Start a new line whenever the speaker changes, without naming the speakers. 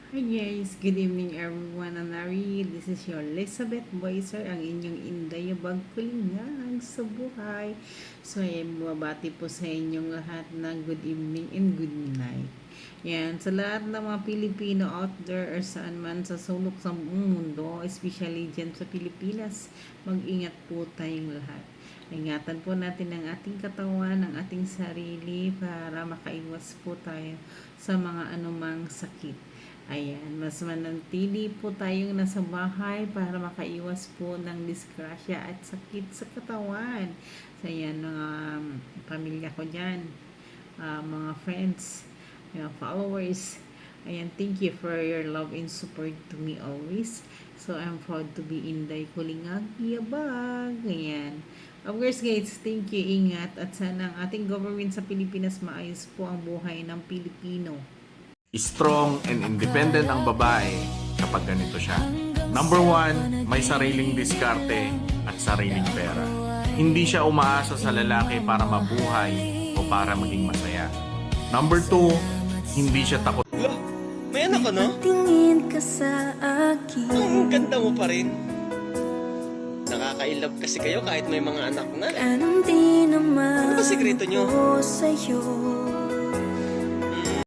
Hi guys, good evening everyone. Anari, this is your Elizabeth Boyser, ang inyong indayabag kulingang sa buhay. So, ayan, bumabati po sa inyong lahat ng good evening and good night. Yan, sa lahat ng mga Pilipino out there or saan man sa sulok sa buong mundo, especially dyan sa Pilipinas, mag-ingat po tayong lahat. Ingatan po natin ang ating katawan, ang ating sarili para makaiwas po tayo sa mga anumang sakit. Ayan, mas manatili po tayong nasa bahay para makaiwas po ng disgrasya at sakit sa katawan. So, ayan, mga pamilya ko dyan, mga friends, mga followers. Ayan, thank you for your love and support to me always. So, I'm proud to be Inday Kulingag Yabag. Ayan. Of course guys, thank you, ingat. At sana ang ating government sa Pilipinas maayos po ang buhay ng Pilipino.
Strong and independent ang babae kapag ganito siya. Number 1, may sariling diskarte at sariling pera. Hindi siya umaasa sa lalaki para mabuhay o para maging masaya. Number 2, hindi siya takot.
Lo, may anak ka no?
Tingin ka sa akin.
Ang ganda mo pa rin. Nakaka-inlove kasi kayo kahit may mga anak na.
Anong di naman
Ano ba sikreto nyo?
ako sa'yo?